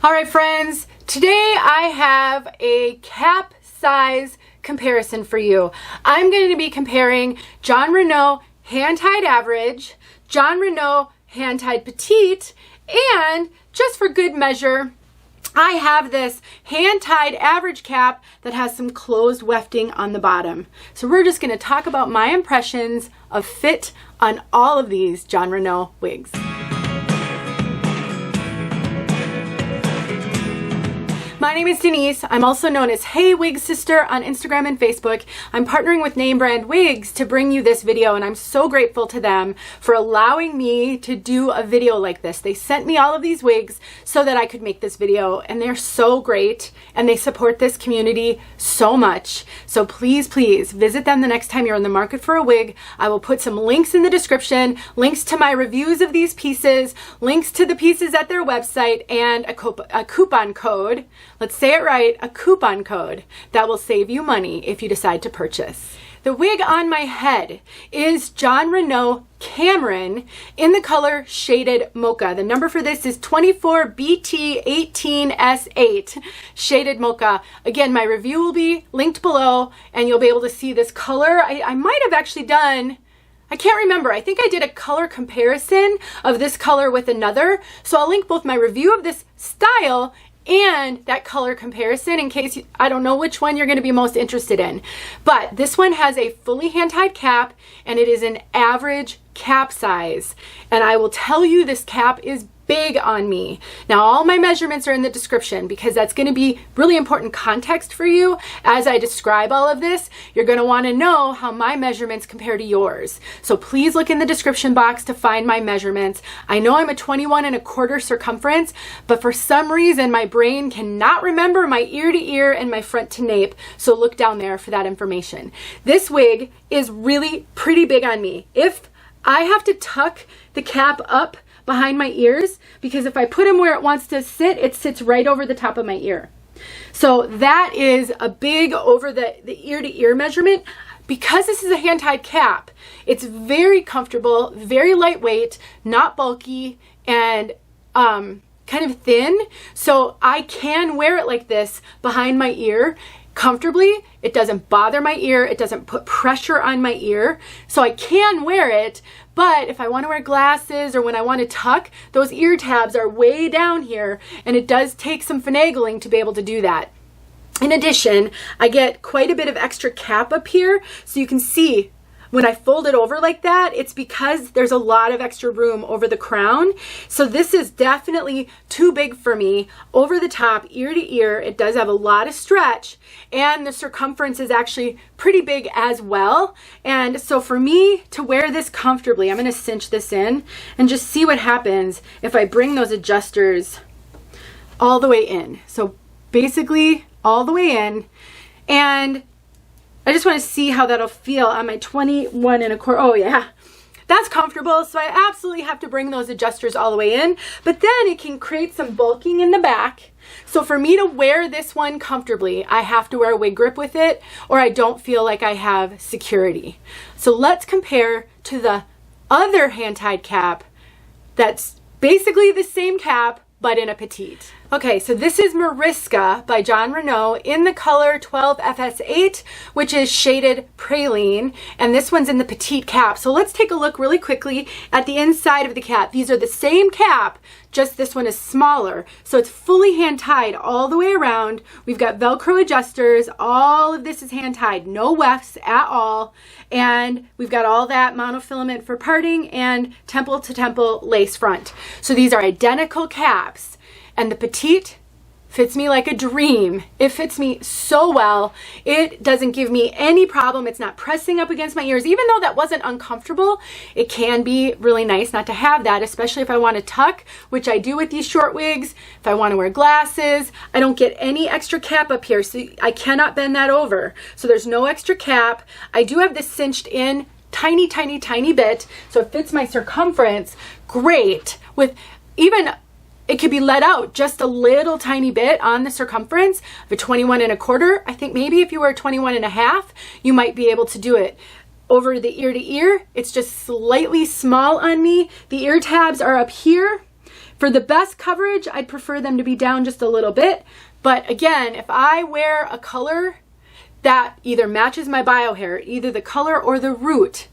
All right, friends, today I have a cap size comparison for you. I'm going to be comparing Jon Renau Hand-Tied Average, Jon Renau Hand-Tied Petite, and just for good measure, I have this hand-tied average cap that has some closed wefting on the bottom. So we're just going to talk about my impressions of fit on all of these Jon Renau wigs. My name is Denise. I'm also known as Hey Wig Sister on Instagram and Facebook. I'm partnering with name Brand Wigs to bring you this video, and I'm so grateful to them for allowing me to do a video like this. They sent me all of these wigs so that I could make this video, and they're so great, and they support this community so much. So please, please visit them the next time you're in the market for a wig. I will put some links in the description, links to my reviews of these pieces, links to the pieces at their website, and a coupon code. Let's say it right, a coupon code that will save you money if you decide to purchase. The wig on my head is Jon Renau Cameron in the color Shaded Mocha. The number for this is 24BT18S8 Shaded Mocha. Again, my review will be linked below and you'll be able to see this color. I might have actually done, I can't remember. I think I did a color comparison of this color with another. So I'll link both my review of this style and that color comparison in case I don't know which one you're going to be most interested in. But this one has a fully hand-tied cap and it is an average cap size. And I will tell you this cap is big on me. Now all my measurements are in the description because that's going to be really important context for you as I describe all of this. You're going to want to know how my measurements compare to yours. So please look in the description box to find my measurements. I know I'm a 21¼ circumference, but for some reason my brain cannot remember my ear to ear and my front to nape. So look down there for that information. This wig is really pretty big on me. If I have to tuck the cap up behind my ears, because if I put them where it wants to sit, it sits right over the top of my ear. So that is a big over the ear to ear measurement. Because this is a hand-tied cap, it's very comfortable, very lightweight, not bulky, and kind of thin. So I can wear it like this behind my ear comfortably. It doesn't bother my ear. It doesn't put pressure on my ear. So I can wear it, but if I want to wear glasses or when I want to tuck, those ear tabs are way down here and it does take some finagling to be able to do that. In addition, I get quite a bit of extra cap up here, so you can see when I fold it over like that, it's because there's a lot of extra room over the crown. So this is definitely too big for me. Over the top, ear to ear, it does have a lot of stretch and the circumference is actually pretty big as well. And so for me to wear this comfortably, I'm gonna cinch this in and just see what happens if I bring those adjusters all the way in. So basically all the way in, and I just want to see how that'll feel on my 21¼ Oh yeah, that's comfortable. So I absolutely have to bring those adjusters all the way in, but then it can create some bulking in the back. So for me to wear this one comfortably, I have to wear a wig grip with it or I don't feel like I have security. So let's compare to the other hand-tied cap that's basically the same cap but in a petite. Okay, so this is Mariska by Jon Renau in the color 12FS8, which is Shaded Praline, and this one's in the petite cap. So let's take a look really quickly at the inside of the cap. These are the same cap, just this one is smaller. So it's fully hand-tied all the way around. We've got Velcro adjusters. All of this is hand-tied, no wefts at all. And we've got all that monofilament for parting and temple-to-temple lace front. So these are identical caps. And the petite fits me like a dream. It fits me so well. It doesn't give me any problem. It's not pressing up against my ears. Even though that wasn't uncomfortable, it can be really nice not to have that, especially if I want to tuck, which I do with these short wigs. If I want to wear glasses, I don't get any extra cap up here, so I cannot bend that over. So there's no extra cap. I do have this cinched in tiny, tiny, tiny bit, so it fits my circumference great. With even it could be let out just a little tiny bit on the circumference of a 21¼ I think maybe if you were a 21½, you might be able to do it. Over the ear to ear, it's just slightly small on me. The ear tabs are up here For the best coverage, I'd prefer them to be down just a little bit. But again, if I wear a color that either matches my bio hair, either the color or the root,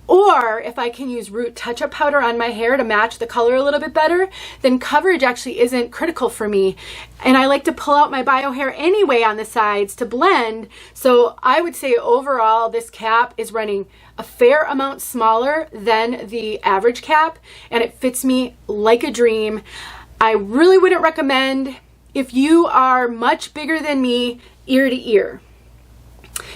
or if I can use root touch-up powder on my hair to match the color a little bit better, then coverage actually isn't critical for me. And I like to pull out my bio hair anyway on the sides to blend. So I would say overall, this cap is running a fair amount smaller than the average cap, and it fits me like a dream. I really wouldn't recommend if you are much bigger than me ear to ear.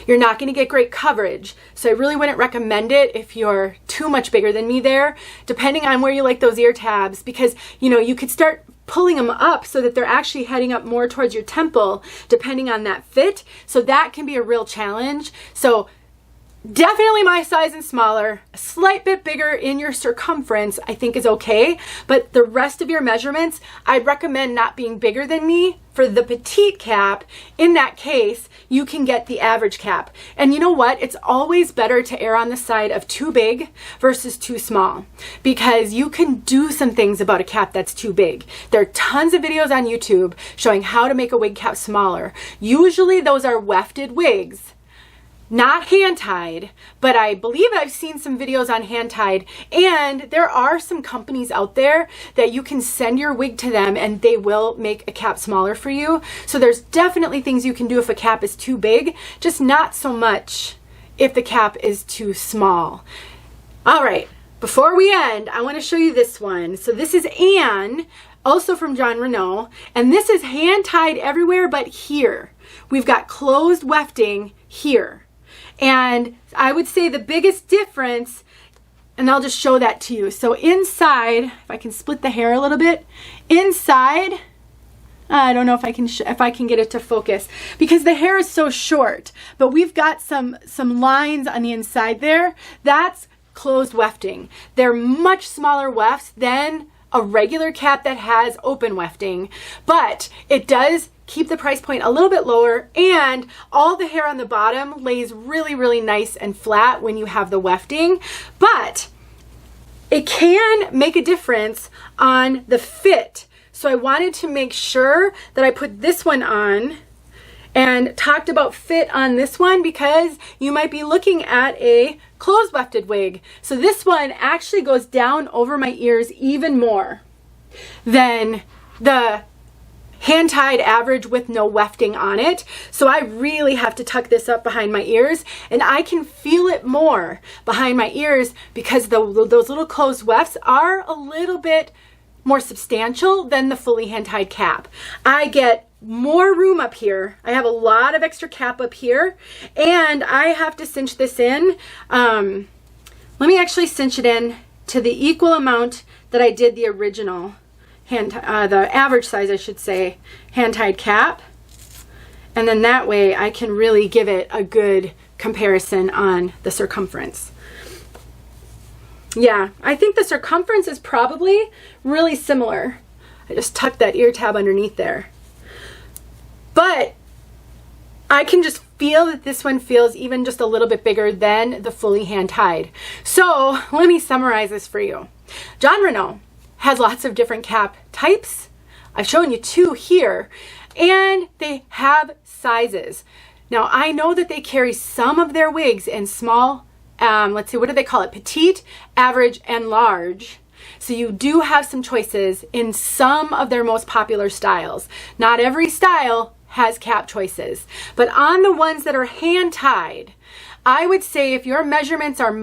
You're not going to get great coverage. So I really wouldn't recommend it if you're too much bigger than me there, depending on where you like those ear tabs, because you could start pulling them up so that they're actually heading up more towards your temple, depending on that fit. So that can be a real challenge. So definitely my size and smaller. A slight bit bigger in your circumference I think is okay, but the rest of your measurements, I'd recommend not being bigger than me. For the petite cap, in that case, you can get the average cap. And you know what? It's always better to err on the side of too big versus too small, because you can do some things about a cap that's too big. There are tons of videos on YouTube showing how to make a wig cap smaller. Usually those are wefted wigs, not hand-tied, but I believe I've seen some videos on hand-tied, and there are some companies out there that you can send your wig to them and they will make a cap smaller for you. So there's definitely things you can do if a cap is too big, just not so much if the cap is too small. All right, before we end, I want to show you this one. So this is Anne, also from Jon Renau, and this is hand-tied everywhere but here. We've got closed wefting here. And I would say the biggest difference, and I'll just show that to you. So inside, if I can split the hair a little bit, inside, I don't know if I can get it to focus because the hair is so short, but we've got some lines on the inside there. That's closed wefting. They're much smaller wefts than a regular cap that has open wefting, but it does keep the price point a little bit lower, and all the hair on the bottom lays really, really nice and flat when you have the wefting, but it can make a difference on the fit. So I wanted to make sure that I put this one on and talked about fit on this one, because you might be looking at a closed wefted wig. So this one actually goes down over my ears even more than the hand-tied average with no wefting on it. So I really have to tuck this up behind my ears, and I can feel it more behind my ears because those little closed wefts are a little bit more substantial than the fully hand-tied cap. I get more room up here. I have a lot of extra cap up here, and I have to cinch this in. Let me actually cinch it in to the equal amount that I did the original the average size, I should say, hand-tied cap, and then that way I can really give it a good comparison on the circumference. Yeah, I think the circumference is probably really similar. I just tucked that ear tab underneath there, but I can just feel that this one feels even just a little bit bigger than the fully hand-tied. So let me summarize this for you. Jon Renau has lots of different cap types. I've shown you two here, and they have sizes. Now I know that they carry some of their wigs in small, let's see, what do they call it? Petite, average, and large. So you do have some choices in some of their most popular styles. Not every style has cap choices, but on the ones that are hand-tied, I would say if your measurements are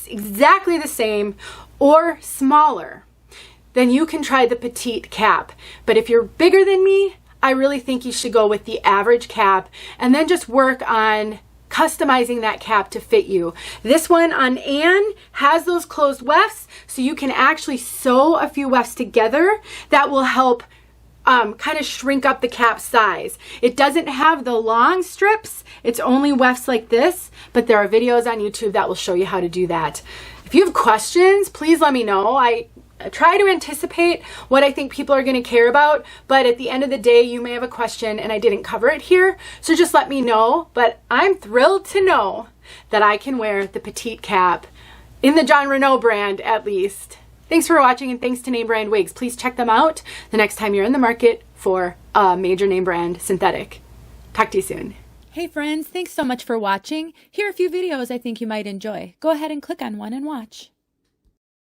exactly the same or smaller, then you can try the petite cap. But if you're bigger than me, I really think you should go with the average cap and then just work on customizing that cap to fit you. This one on Anne has those closed wefts, so you can actually sew a few wefts together that will help kind of shrink up the cap size. It doesn't have the long strips, it's only wefts like this, but there are videos on YouTube that will show you how to do that. If you have questions, please let me know. I try to anticipate what I think people are going to care about, but at the end of the day, you may have a question and I didn't cover it here, so just let me know. But I'm thrilled to know that I can wear the petite cap in the Jon Renau brand, at least. Thanks for watching, and thanks to name brand wigs. Please check them out the next time you're in the market for a major name brand synthetic. Talk to you soon. Hey friends, thanks so much for watching. Here are a few videos I think you might enjoy. Go ahead and click on one and watch.